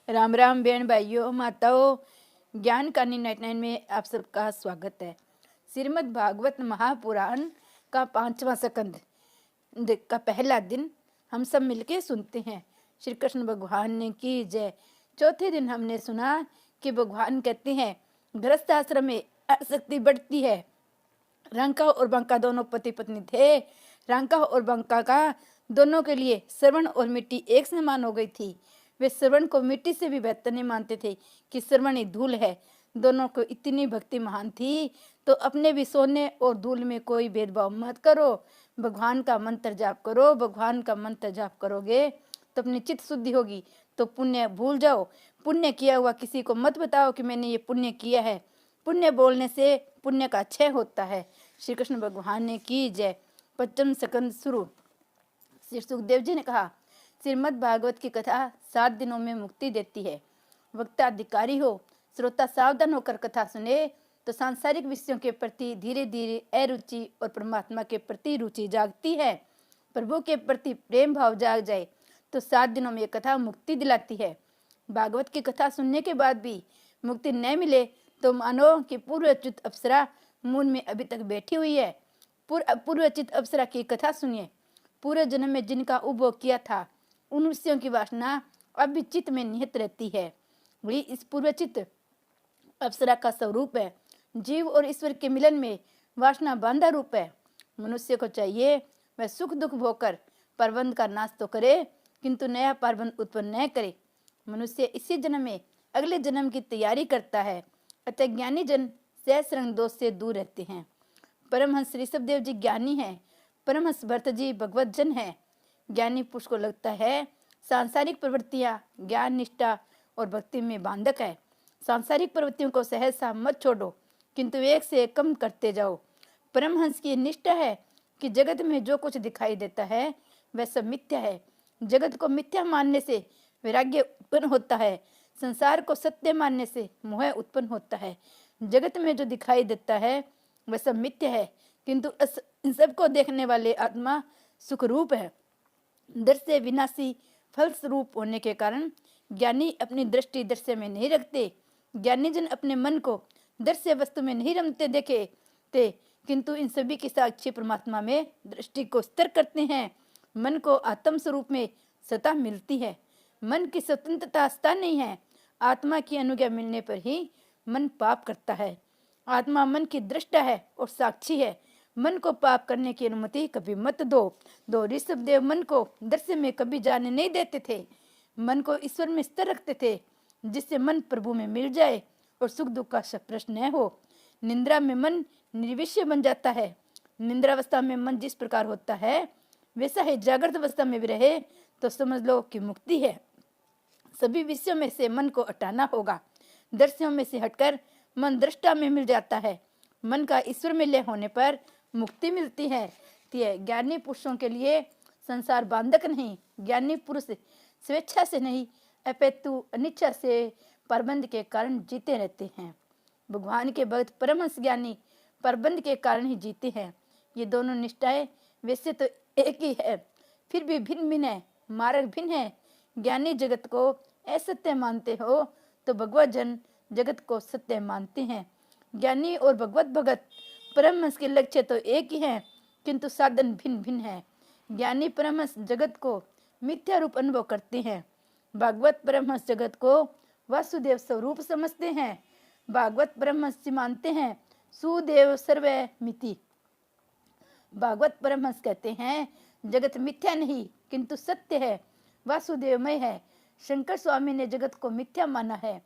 राम राम बहन भाइयों माताओं, ज्ञान कहानी 99 में आप सबका स्वागत है। श्रीमद् भागवत महापुराण का 5वां स्कंद का पहला दिन हम सब मिलके सुनते हैं। श्री कृष्ण भगवान ने की जय। चौथे दिन हमने सुना कि भगवान कहते हैं गृहस्थ आश्रम में आसक्ति बढ़ती है। रंका और बंका दोनों पति पत्नी थे। रंका और बंका का दोनों के लिए श्रवण और मिट्टी एक समान हो गई थी। वे श्रवण को मिट्टी से भी बेहतर नहीं मानते थे कि श्रवण ही धूल है। दोनों को इतनी भक्ति महान थी तो अपने भी सोने और धूल में कोई भेदभाव मत करो। भगवान का मंत्र जाप करो। भगवान का मंत्र जाप करोगे तो अपनी चित्त शुद्धि होगी। तो पुण्य भूल जाओ। पुण्य किया हुआ किसी को मत बताओ कि मैंने ये पुण्य किया है। पुण्य बोलने से पुण्य का क्षय होता है। श्री कृष्ण भगवान ने की जय। 5वां स्कंद शुरू। श्री सुखदेव जी ने कहा, श्रीमद् भागवत की कथा 7 दिनों में मुक्ति देती है। वक्ता अधिकारी हो, श्रोता सावधान होकर कथा सुने तो सांसारिक विषयों के प्रति धीरे धीरे अरुचि और परमात्मा के प्रति रुचि जागती है। प्रभु के प्रति प्रेम भाव जाग जाए तो 7 दिनों में कथा मुक्ति दिलाती है। भागवत की कथा सुनने के बाद भी मुक्ति न मिले तो मानो कि पूर्वचित अप्सरा मून में अभी तक बैठी हुई है। पूर्वचित अप्सरा की कथा सुनिए। पूरे जन्म में जिनका उपभोग किया था उन विषयों की वासना अब भी चित्त में निहित रहती है। वही इस पूर्वचित अप्सरा का स्वरूप है। जीव और ईश्वर के मिलन में वासना बांधा रूप है। मनुष्य को चाहिए वह सुख दुख भोगकर परबंध का नाश तो करे किंतु नया परबंध उत्पन्न न करे। मनुष्य इसी जन्म में अगले जन्म की तैयारी करता है। अतः ज्ञानी जन सहस्रंग दोष से दूर रहते हैं। परमहंस ऋषभदेव जी ज्ञानी हैं। परमहंस भरत जी भगवत जन है। ज्ञानी पुरुष को लगता है सांसारिक प्रवृत्तियां ज्ञान निष्ठा और भक्ति में बांधक है। सांसारिक प्रवृत्तियों को सहसा मत छोड़ो किंतु एक से एक कम करते जाओ। परमहंस की निष्ठा है कि जगत में जो कुछ दिखाई देता है वह सब मिथ्या है। जगत को मिथ्या मानने से वैराग्य उत्पन्न होता है। संसार को सत्य मानने से मोह उत्पन्न होता है। जगत में जो दिखाई देता है वह सब मिथ्या है किंतु इन सबको देखने वाले आत्मा सुख रूप है। दृश्य विनाशी फल स्वरूप होने के कारण ज्ञानी अपनी दृष्टि दृश्य में नहीं रखते। ज्ञानी जन अपने मन को दृश्य वस्तु में नहीं रमते देखे थे किंतु इन सभी की साक्षी परमात्मा में दृष्टि को स्थिर करते हैं। मन को आत्म स्वरूप में सत्ता मिलती है। मन की स्वतंत्रता स्थान नहीं है। आत्मा की अनुज्ञा मिलने पर ही मन पाप करता है। आत्मा मन की दृष्टा है और साक्षी है। मन को पाप करने की अनुमति कभी मत दो। ऋषभदेव मन को दृश्य में कभी जाने नहीं देते थे। मन को ईश्वर में स्थिर रखते थे जिससे मन प्रभु में मिल जाए और सुख दुख का प्रश्न न हो। निंद्रा में मन निर्विषय बन जाता है। निंद्रावस्था में मन जिस प्रकार होता है वैसा ही जागृत अवस्था में भी रहे तो समझ लो कि मुक्ति है। सभी विषयों में से मन को हटाना होगा। दृश्यों में से हटकर मन दृष्टा में मिल जाता है। मन का ईश्वर में लय होने पर मुक्ति मिलती है। ज्ञानी पुरुषों के लिए संसार बांधक नहीं। ज्ञानी पुरुष स्वेच्छा से नहीं अपितु अनिच्छा से परबंध के कारण जीते रहते हैं। भगवान के भक्त परमहंस ज्ञानी परबंध के कारण ही जीते हैं। ये दोनों निष्ठाएं वैसे तो एक ही है फिर भी भिन्न भिन्न है। मार्ग भिन्न है। ज्ञानी जगत को असत्य मानते हो तो भगवत जन जगत को सत्य मानते हैं। ज्ञानी और भगवत भगत परमहंस के लक्ष्य तो एक ही है किंतु साधन भिन्न भिन्न है। ज्ञानी परमहंस जगत को मिथ्या रूप अनुभव करते हैं। भागवत परमहंस जगत को वासुदेव स्वरूप समझते हैं। भागवत परमहंस मानते हैं सुदेव सर्वै मिति। भागवत परमहंस कहते हैं जगत मिथ्या नहीं किंतु सत्य है, वासुदेवमय है। शंकर स्वामी ने जगत को मिथ्या माना है।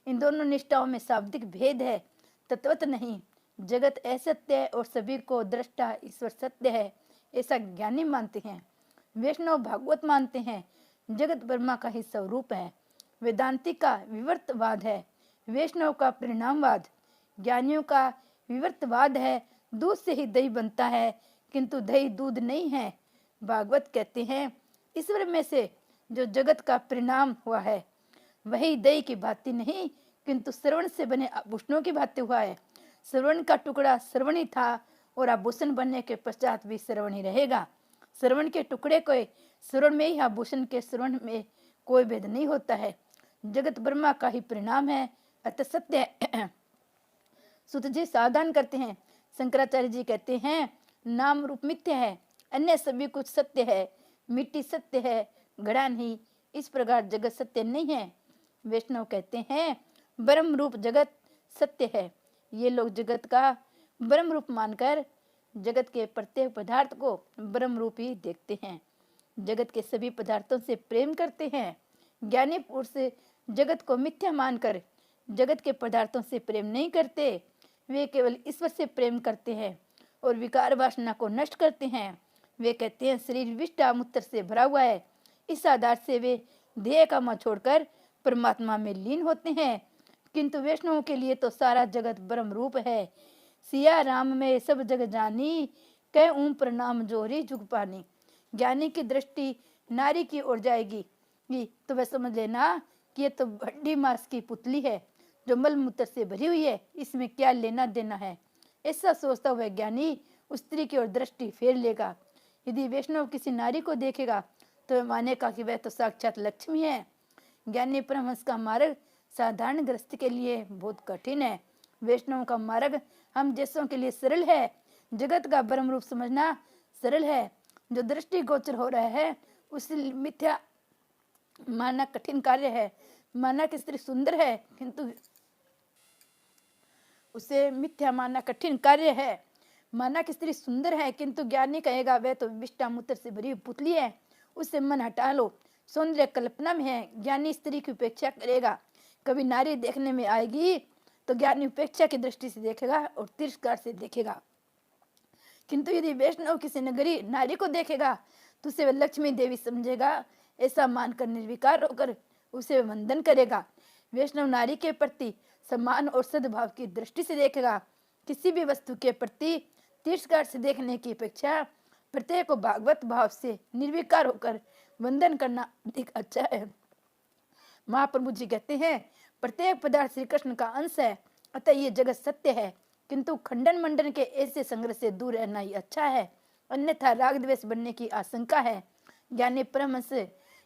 इन दोनों निष्ठाओं में शाब्दिक भेद है, तत्वत नहीं। जगत असत्य है और सभी को दृष्टा ईश्वर सत्य है ऐसा ज्ञानी मानते हैं। वैष्णव भागवत मानते हैं जगत ब्रह्मा का ही स्वरूप है। वेदांती का विवर्तवाद है, वैष्णव का परिणामवाद। ज्ञानियों का विवर्तवाद है दूध से ही दही बनता है किंतु दही दूध नहीं है। भागवत कहते हैं ईश्वर में से जो जगत का परिणाम हुआ है वही दही की भांति नहीं किंतु श्रवण से बने आभूषणों की भांति हुआ है। श्रवण का टुकड़ा श्रवण ही था और आभूषण बनने के पश्चात भी श्रवण ही रहेगा। श्रवण के टुकड़े को श्रवण में ही आभूषण के श्रवण में कोई भेद नहीं होता है। जगत ब्रह्मा का ही परिणाम है, अतः सत्य है। सुत जी सावधान करते हैं। शंकराचार्य जी कहते हैं नाम रूप मिथ्या है, अन्य सभी कुछ सत्य है। मिट्टी सत्य है, घड़ा नहीं। इस प्रकार जगत सत्य नहीं है। वैष्णव कहते हैं ब्रह्म रूप जगत सत्य है। ये लोग जगत का ब्रह्म रूप मानकर जगत के प्रत्येक पदार्थ को ब्रह्म रूप ही देखते हैं। जगत के सभी पदार्थों से प्रेम करते हैं। ज्ञानी पुरुष जगत को मिथ्या मानकर जगत के पदार्थों से प्रेम नहीं करते। वे केवल ईश्वर से प्रेम करते हैं और विकार वासना को नष्ट करते हैं। वे कहते हैं शरीर विष्टा मूत्र से भरा हुआ है। इस आधार से वे देह का मोह छोड़कर परमात्मा में लीन होते हैं। किंतु वैष्णवों के लिए तो सारा जगत ब्रह्म रूप है। सिया राम में सब जग जानी, कह ऊं प्रणाम जोरी जुग पानी। ज्ञानी की दृष्टि नारी की ओर जाएगी तो वह समझ लेना कि ये तो हड्डी मांस की पुतली है जो मल मूत्र से भरी हुई है, इसमें क्या लेना देना है। ऐसा सोचता हुआ ज्ञानी उस स्त्री की ओर दृष्टि फेर लेगा। यदि वैष्णव किसी नारी को देखेगा तो वह मानेगा कि वह तो साक्षात लक्ष्मी है। ज्ञानी परमहंस का मार्ग साधारण गृहस्थ के लिए बहुत कठिन है। वैष्णव का मार्ग हम जैसों के लिए सरल है। जगत का ब्रह्म रूप समझना सरल है। जो दृष्टि गोचर हो रहा है उसे मिथ्या मानना कठिन कार्य है। माना कि स्त्री सुंदर है किंतु उसे मिथ्या मानना कठिन कार्य है। माना कि स्त्री सुंदर है किंतु ज्ञानी कहेगा वह तो विष्टा मूत्र से भरी पुतली है, उससे मन हटा लो, सौंदर्य कल्पना में है। ज्ञानी स्त्री की उपेक्षा करेगा। कभी नारी देखने में आएगी तो ज्ञानी उपेक्षा की दृष्टि से देखेगा और तिरस्कार से देखेगा। किंतु यदि वैष्णव किसी नगरी नारी को देखेगा तो उसे वह लक्ष्मी देवी समझेगा। ऐसा मानकर निर्विकार होकर उसे वंदन करेगा। वैष्णव नारी के प्रति सम्मान और सद्भाव की दृष्टि से देखेगा। किसी भी वस्तु के प्रति तिरस्कार से देखने की अपेक्षा प्रत्येक को भागवत भाव से निर्विकार होकर वंदन करना अधिक अच्छा है। महाप्रभु जी कहते हैं प्रत्येक पदार्थ श्री कृष्ण का अंश है, अतः ये जगत सत्य है। किंतु खंडन मंडन के ऐसे संग्रह से दूर रहना ही अच्छा है, अन्यथा राग द्वेष बनने की आशंका है। ज्ञानी परमहंस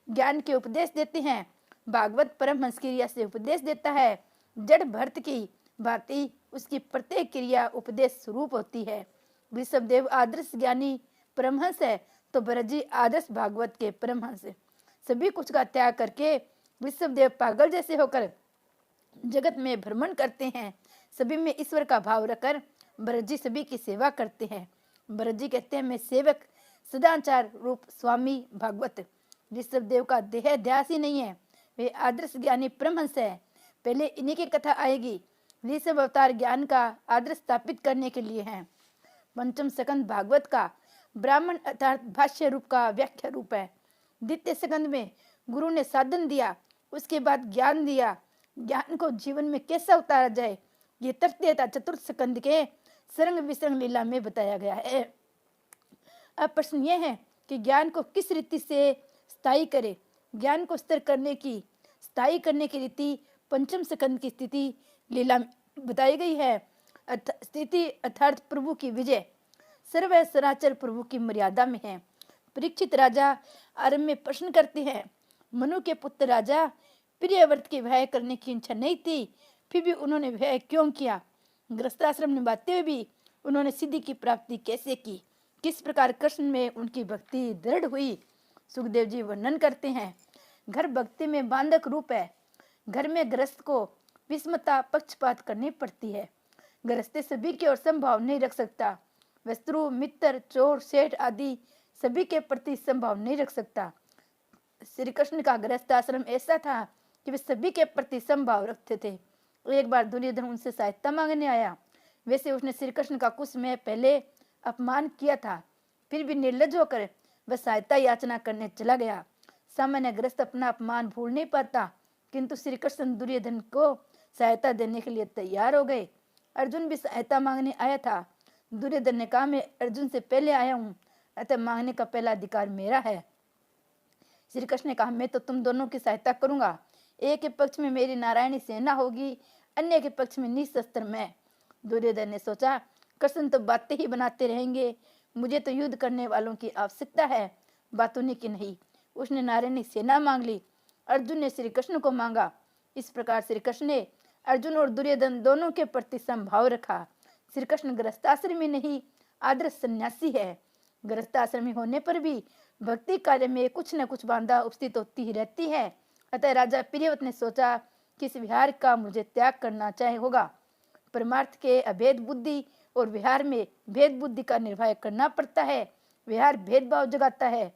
ज्ञान के उपदेश देते हैं। भागवत परमहंस क्रिया से उपदेश देता है। जड़ भरत की भांति उसकी प्रत्येक क्रिया उपदेश स्वरूप होती है। ऋषभदेव आदर्श ज्ञानी परमहंस है तो भरतजी आदर्श भागवत के परमहंस। सभी कुछ का त्याग करके ऋषभदेव पागल जैसे होकर जगत में भ्रमण करते हैं। सभी में ईश्वर का भाव रखकर भरतजी सभी की सेवा करते हैं। भरतजी कहते हैं मैं सेवक सदाचार रूप स्वामी भागवत। ऋषभदेव का देह ध्यास ही नहीं है, वे आदर्श ज्ञानी परमहंस है। पहले इन्हीं की कथा आएगी। ऋषभ अवतार ज्ञान का आदर्श स्थापित करने के लिए है। पंचम स्कंद भागवत का ब्राह्मण अर्थात भाष्य रूप का व्याख्या रूप है। द्वितीय स्कंद में गुरु ने साधन दिया, उसके बाद ज्ञान दिया। ज्ञान को जीवन में कैसा उतारा जाए ये तृतीय चतुर्थ स्कंद के सरंग विसंग लीला में बताया गया है। अब प्रश्न यह है कि ज्ञान को किस रीति से स्थायी करे। ज्ञान को स्थिर करने की स्थायी करने की रीति पंचम स्कंद की स्थिति लीला में बताई गई है। स्थिति अर्थात प्रभु की विजय सर्व सराचर प्रभु की मर्यादा में है। परीक्षित राजा आरंभ में प्रश्न करते हैं, मनु के पुत्र राजा प्रिय व्रत की व्यय करने की इच्छा नहीं थी, फिर भी उन्होंने व्यय क्यों किया। गृहस्थाश्रम निभाते हुए भी उन्होंने सिद्धि की प्राप्ति कैसे की, किस प्रकार कृष्ण में उनकी भक्ति दृढ़ हुई। सुखदेव जी वर्णन करते हैं। घर भक्ति में बांधक रूप है। घर में गृहस्थ को विषमता पक्षपात करनी पड़ती है। गृहस्थ सभी की ओर संभाव नहीं रख सकता। वस्त्रु मित्र चोर सेठ आदि सभी के प्रति संभाव नहीं रख सकता। श्री कृष्ण का गृहस्थ आश्रम ऐसा था कि वे सभी के प्रति संभाव रखते थे। एक बार दुर्योधन उनसे सहायता मांगने आया। वैसे उसने श्री कृष्ण का कुछ समय पहले अपमान किया था, फिर भी निर्लज होकर वह सहायता याचना करने चला गया। सामान्य गृहस्थ अपना अपमान भूल नहीं पाता, किंतु श्री कृष्ण दुर्योधन को सहायता देने के लिए तैयार हो गए। अर्जुन भी सहायता मांगने आया था। दुर्योधन ने कहा मैं अर्जुन से पहले आया हूँ, अतः मांगने का पहला अधिकार मेरा है। श्री कृष्ण ने कहा मैं तो तुम दोनों की सहायता करूंगा। एक के पक्ष में मेरी नारायणी सेना होगी, अन्य के पक्ष में निशस्त्र मैं। दुर्योधन ने सोचा कृष्ण तो बातें ही बनाते रहेंगे, मुझे तो युद्ध करने वालों की आवश्यकता है, बातों की नहीं। उसने नारायणी सेना मांग ली। अर्जुन ने श्री कृष्ण को मांगा। इस प्रकार श्री कृष्ण ने अर्जुन और दुर्योधन दोनों के प्रति समभाव रखा। श्री कृष्ण गृहस्थाश्रमी नहीं, आदर्श सन्यासी है। गृहस्थाश्रमी होने पर भी भक्ति कार्य में कुछ न कुछ बाधा उपस्थित होती ही रहती है। अतः राजा प्रियव्रत ने सोचा कि इस विहार का मुझे त्याग करना चाहिए होगा। परमार्थ के अभेद बुद्धि और विहार में भेद बुद्धि का निर्वाह करना पड़ता है। विहार भेदभाव जगाता है।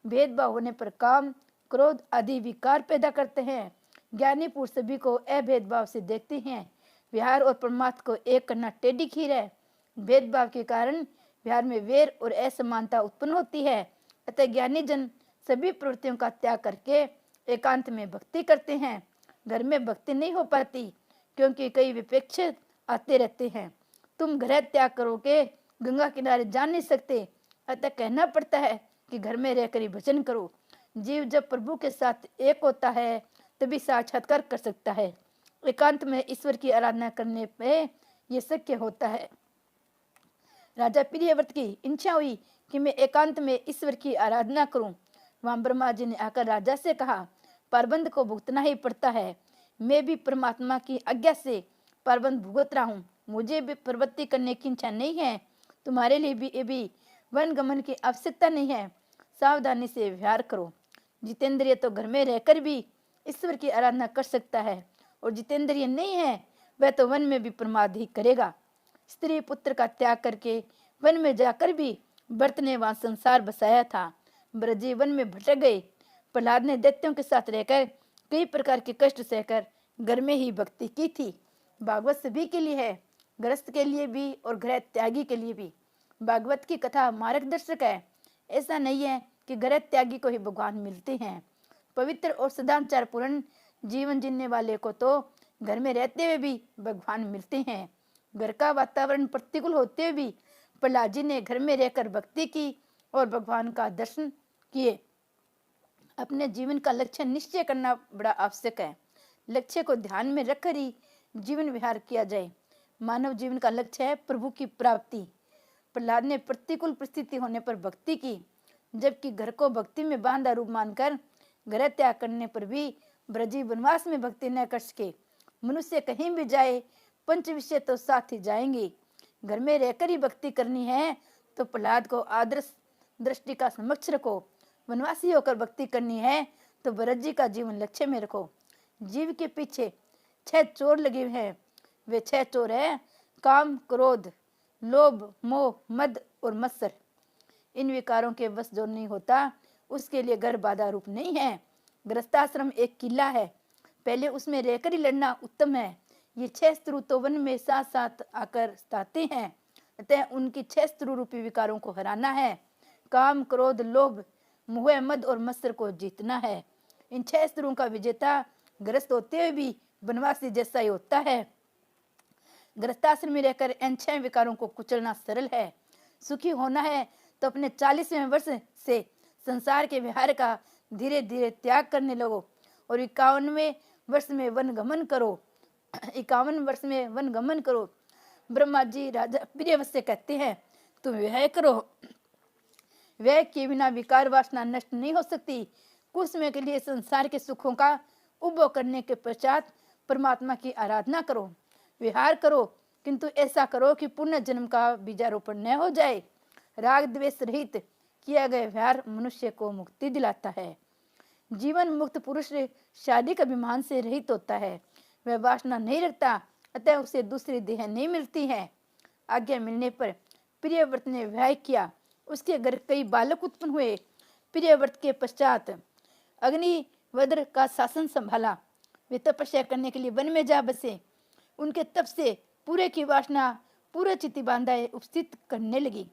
भेदभाव होने पर काम, क्रोध आदि विकार पैदा करते हैं। ज्ञानी पुरुष सभी को अभेदभाव से देखते हैं। विहार और परमार्थ को एक करना टेढ़ी खीर है। भेदभाव के कारण विहार में वेर और असमानता उत्पन्न होती है। अतः ज्ञानी जन सभी प्रवृत्तियों का त्याग करके एकांत में भक्ति करते हैं। घर में भक्ति नहीं हो पाती क्योंकि कई विपक्ष आते रहते हैं। तुम घर त्याग करोगे, गंगा किनारे जा नहीं सकते। अतः कहना पड़ता है कि घर में रहकर ही भजन करो। जीव जब प्रभु के साथ एक होता है तभी साक्षात्कार कर सकता है। एकांत में ईश्वर की आराधना करने पे ये शक्य होता है। राजा प्रियव्रत की इच्छा हुई कि मैं एकांत में ईश्वर की आराधना करूं। वहां ब्रह्मा जी ने आकर राजा से कहा, पारबंध को भुगतना ही पड़ता है। मैं भी परमात्मा की आज्ञा से पारबंध भुगत रहा हूँ। मुझे भी प्रवृत्ति करने की इच्छा नहीं है। तुम्हारे लिए भी वन गमन की आवश्यकता नहीं है। सावधानी से व्यवहार करो। जितेंद्रिय तो घर में रहकर भी ईश्वर की आराधना कर सकता है और जितेंद्रिय नहीं है वह तो वन में भी प्रमाद ही करेगा। स्त्री पुत्र का त्याग करके वन में जाकर भी भरत ने वहां संसार बसाया था। ब्रजी वन में भटक गए। प्रहलाद ने दैत्यों के साथ रहकर कई प्रकार के कष्ट सहकर घर में ही भक्ति की थी। भागवत सभी के लिए है, गृहस्थ के लिए भी और गृह त्यागी के लिए भी। भागवत की कथा मार्गदर्शक है। ऐसा नहीं है कि गृह त्यागी को ही भगवान मिलते हैं। पवित्र और सदाचार पूर्ण जीवन जीने वाले को तो घर में रहते हुए भी भगवान मिलते हैं। घर का वातावरण प्रतिकूल होते हुए भी प्रहलाद जी ने घर में रहकर भक्ति की और भगवान का दर्शन किए। अपने जीवन का लक्ष्य निश्चय करना बड़ा आवश्यक है। लक्ष्य को ध्यान में रखकर ही जीवन विहार किया जाए। मानव जीवन का लक्ष्य है प्रभु की प्राप्ति। प्रहलाद ने प्रतिकूल परिस्थिति होने पर भक्ति की, जबकि घर को भक्ति में बांधा रूप मानकर घर त्याग करने पर भी ब्रजी वनवास में भक्ति न कर सके। मनुष्य कहीं भी जाए, पंच विषय तो साथ ही जाएंगे। घर में रहकर ही भक्ति करनी है तो प्रहलाद को आदर्श दृष्टि का समक्ष रखो। वनवासी होकर भक्ति करनी है तो भरत जी का जीवन लक्ष्य में रखो। जीव के पीछे 6 चोर लगे हुए हैं। वे 6 चोर है काम, क्रोध, लोभ, मोह, मद और मत्सर। इन विकारों के वश जो नहीं होता उसके लिए घर बाधा रूप नहीं है। गृहस्थाश्रम एक किला है, पहले उसमें रहकर ही लड़ना उत्तम है। ये 6 शत्रु तो वन में साथ साथ आकर सताते हैं। अतः उनकी 6 शत्रु रूपी विकारों को हराना है। काम, क्रोध, लोभ, मोह, मद और मत्सर को जीतना है। इन 6 शत्रुओं का विजेता ग्रस्त होते हुए भी वनवासी जैसा ही होता है। गृहस्थाश्रम में रहकर इन 6 विकारों को कुचलना सरल है। सुखी होना है तो अपने 40वें वर्ष से संसार के विहार का धीरे धीरे त्याग करने लगो और 51वें वर्ष में वन गमन करो। 51 वर्ष में वन गमन करो। ब्रह्मा जी राजा प्रियव्रत से कहते हैं, तुम व्यय करो। व्यय के बिना विकार वासना नष्ट नहीं हो सकती। कुछ समय के लिए संसार के सुखों का उपभोग करने के पश्चात परमात्मा की आराधना करो। विहार करो, किंतु ऐसा करो कि पुण्य जन्म का बीजारोपण न हो जाए। राग द्वेष रहित किया गया विहार मनुष्य को मुक्ति दिलाता है। जीवन मुक्त पुरुष शारीरिक अभिमान से रहित होता है। वह वासना नहीं रखता, अतः उसे दूसरी देह नहीं मिलती है। आज्ञा मिलने पर प्रियव्रत ने विवाह किया। उसके घर कई बालक उत्पन्न हुए। प्रियव्रत के पश्चात अग्निवज्र का शासन संभाला। वे तपस्या करने के लिए वन में जा बसे। उनके तप से पूरे की वासना पूरे चित्ती बांधाए उपस्थित करने लगी।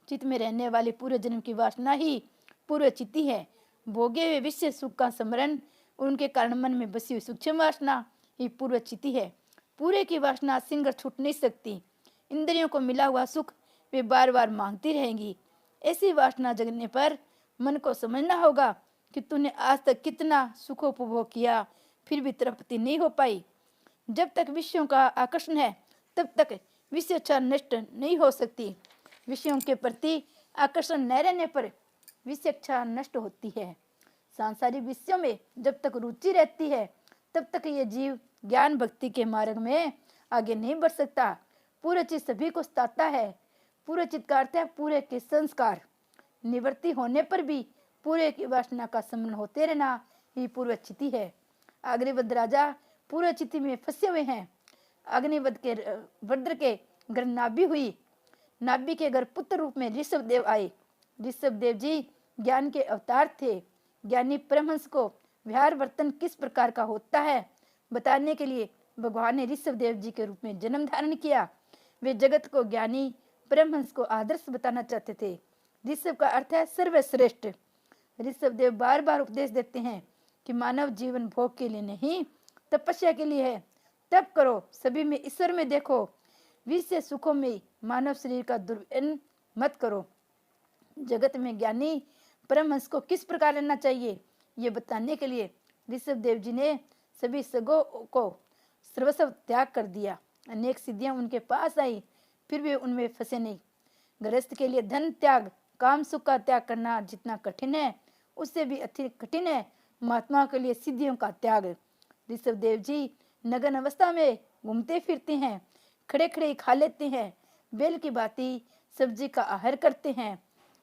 चित्त में रहने वाली पूरे जन्म की वासना ही पूरे चित्ती है। भोगे हुए विश्व सुख का स्मरण उनके कारण मन में बसी हुई सूक्ष्म वासना ही पूर्व चित्ती है। पूरे की वासना सिंगर छूट नहीं सकती। इंद्रियों को मिला हुआ सुख वे बार बार मांगती रहेंगी। ऐसी वासना जगने पर मन को समझना होगा कि तूने आज तक कितना सुखोपभोग किया, फिर भी तृप्ति नहीं हो पाई। जब तक विषयों का आकर्षण है तब तक विषय इच्छा नष्ट नहीं हो सकती। विषयों के प्रति आकर्षण न रहने पर विषय इच्छा नष्ट होती है। सांसारिक विषयों में जब तक रुचि रहती है तब तक ये जीव ज्ञान भक्ति के मार्ग में आगे नहीं बढ़ सकता। पूरे चित्त सभी को सताता है। पूरे चित्त का अर्थ है पूरे के संस्कार। निवृत्ति होने पर भी पूरे की वासना का समन होते रहना ही पूर्व चित्ती है। अग्निवध राजा पूर्व चित्ती में फंसे हुए हैं। अग्निवध के वज्र के घर नाभि हुई। नाभि के घर पुत्र रूप में ऋषभ देव आए। ऋषभ देव जी ज्ञान के अवतार थे। ज्ञानी परमहंस को व्यवहार वर्तन किस प्रकार का होता है बताने के लिए भगवान ने ऋषभ देव जी के रूप में जन्म धारण किया। वे जगत को ज्ञानी परमहंस को आदर्श बताना चाहते थे। ऋषभ का अर्थ है सर्वश्रेष्ठ। ऋषभ देव बार बार उपदेश देते हैं कि मानव जीवन भोग के लिए नहीं, तपस्या के लिए है। तप करो, सभी में ईश्वर में देखो, विषय सुखों में मानव शरीर का दुर्व्यसन मत करो। जगत में ज्ञानी परमहंस को किस प्रकार रहना चाहिए ये बताने के लिए ऋषभ देव जी ने सभी सगों को सर्वस्व त्याग कर दिया। अनेक सिद्धियां उनके पास आई, फिर वे उनमें फंसे नहीं। गृहस्थ के लिए धन त्याग, काम सुख का त्याग करना जितना कठिन है, उससे भी अतिरिक्त कठिन है महात्मा के लिए सिद्धियों का त्याग। ऋषभ देव जी नगन अवस्था में घूमते फिरते हैं, खड़े खड़े खा लेते हैं, बेल की भांति सब्जी का आहार करते हैं।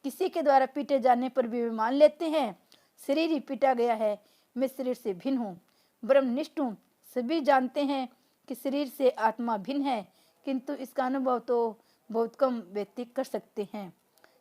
किसी के द्वारा पीटे जाने पर भी मान लेते हैं शरीर ही पीटा गया है, मैं शरीर से भिन्न हूँ, ब्रह्मनिष्ठ हूँ। सभी जानते हैं कि शरीर से आत्मा भिन्न है, किंतु इसका अनुभव तो बहुत कम व्यक्ति कर सकते हैं।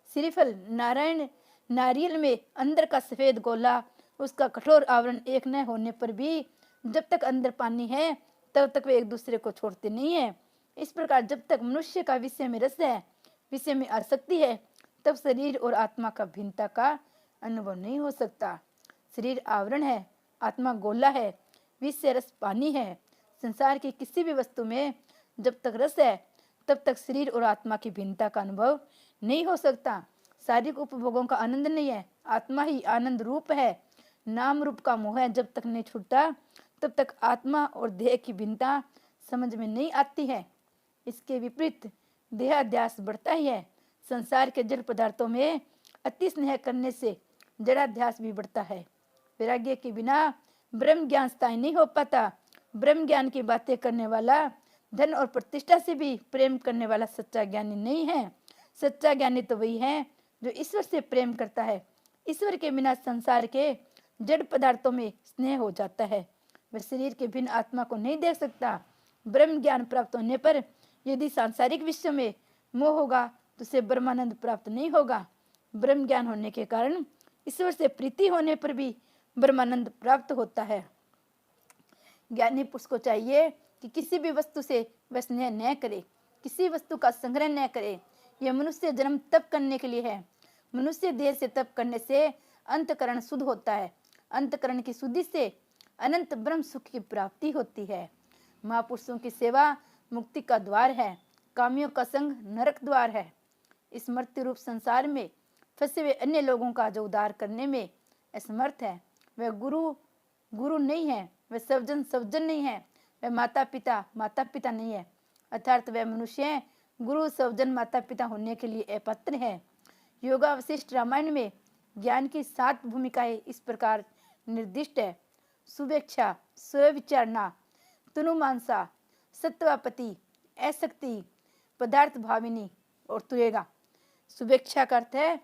श्रीफल नारायण नारियल में अंदर का सफेद गोला, उसका कठोर आवरण एक न होने पर भी जब तक अंदर पानी है तब तक वे एक दूसरे को छोड़ते नहीं है। इस प्रकार जब तक मनुष्य का विषय में रस है, विषय में आसक्ति है, तब शरीर और आत्मा का भिन्नता का अनुभव नहीं हो सकता। शरीर आवरण है, आत्मा गोला है, विषय रस पानी है। संसार की किसी भी वस्तु में जब तक रस है तब तक शरीर और आत्मा की भिन्नता का अनुभव नहीं हो सकता। शारीरिक उपभोगों का आनंद नहीं है, आत्मा ही आनंद रूप है। नाम रूप का मोह है जब तक नहीं छूटता तब तक आत्मा और देह की भिन्नता समझ में नहीं आती है। इसके विपरीत देहाध्यास बढ़ता ही है। संसार के जड़ पदार्थों में अति स्नेह करने से जड़ाध्यास भी बढ़ता है। वैराग्य के बिना ब्रह्म ज्ञान स्थायी नहीं हो पाता। ब्रह्म ज्ञान की बातें करने वाला धन और प्रतिष्ठा से भी प्रेम करने वाला सच्चा ज्ञानी नहीं है। सच्चा ज्ञानी तो वही है जो ईश्वर से प्रेम करता है। ईश्वर के बिना संसार के जड़ पदार्थों में स्नेह हो जाता है। वह शरीर के भिन्न आत्मा को नहीं देख सकता। ब्रह्म ज्ञान प्राप्त होने पर यदि सांसारिक विश्व में मोह होगा तो उसे ब्रह्मानंद प्राप्त नहीं होगा। ब्रह्म ज्ञान होने के कारण ईश्वर से प्रीति होने पर भी ब्रह्मानंद प्राप्त होता है। ज्ञानी पुरुष को चाहिए कि किसी भी वस्तु से वह स्नेह न करे, किसी वस्तु का संग्रह न करे। यह मनुष्य जन्म तप करने के लिए है। मनुष्य देह से तप करने से अंतकरण शुद्ध होता है। अंतकरण की शुद्धि से अनंत ब्रह्म सुख की प्राप्ति होती है। महापुरुषों की सेवा मुक्ति का द्वार है, कामियों का संग नरक द्वार है। इस मृत्यु रूप संसार में फंसे हुए अन्य लोगों का जो उद्धार करने में असमर्थ है, वह गुरु नहीं है, वह सज्जन नहीं है, वह माता पिता नहीं है। अर्थात वह मनुष्य गुरु सज्जन माता पिता होने के लिए अपात्र है। योगावशिष्ट रामायण में ज्ञान की 7 भूमिकाएं इस प्रकार निर्दिष्ट है। सुवेक्षा, स्वविचारणा, तनुमानसा, सत्वापति, असक्ति, पदार्थ भाविनी और तुरेगा। सुवेक्षा का अर्थ है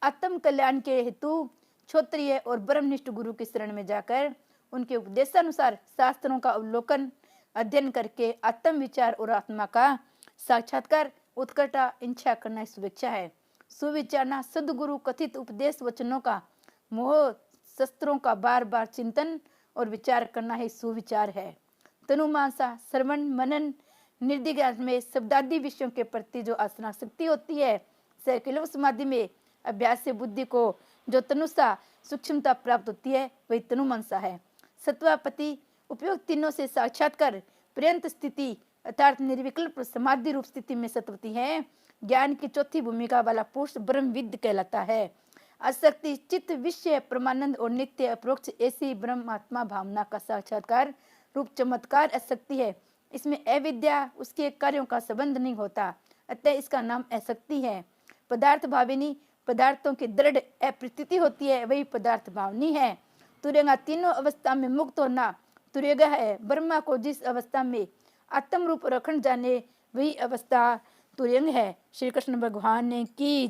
आत्म कल्याण के हेतु क्षत्रिय और ब्रह्मनिष्ठ गुरु की शरण में जाकर उनके उपदेशानुसार शास्त्रों का अवलोकन अध्ययन करके आत्म विचार और आत्मा का साक्षात्कार उत्कटा इच्छा करना सुवेक्षा है। सुविचारना सदगुरु कथित उपदेश वचनों का मोह शस्त्रों का बार बार चिंतन और विचार करना ही सुविचार है। तनुमानसा श्रवण मनन निर्दिग्ध में शब्दादि विषयों के प्रति जो आसनाशक्ति होती है। सैकलों समाधि में अभ्यास से बुद्धि को जो तनुसा सूक्ष्मता प्राप्त होती है वही तनुमनसा है। सत्वापति उपयोग तीनों से साक्षात्कार पर्यंत स्थिति अर्थात निर्विकल्प समाधि रूप स्थिति में सत्वती है। ज्ञान की चौथी भूमिका वाला पुरुष ब्रह्मविद कहलाता है। आसक्ति चित्त विषय परमानंद और नित्य अप्रोक्ष ऐसी ब्रह्मात्मा भावना का साक्षात्कार रूप चमत्कार आसक्ति है। इसमें अविद्या उसके कार्यों का संबंध नहीं होता, अतः इसका नाम आसक्ति है। पदार्थ भाविनी पदार्थों की दृढ़ अप्रतीति होती है, वही पदार्थ भावनी है। तुरंगा तीनों अवस्था में मुक्त होना तुर्यग है। ब्रह्मा को जिस अवस्था में आत्म रूप रखन जाने वही अवस्था तुर्यंग है। श्री कृष्ण भगवान ने की।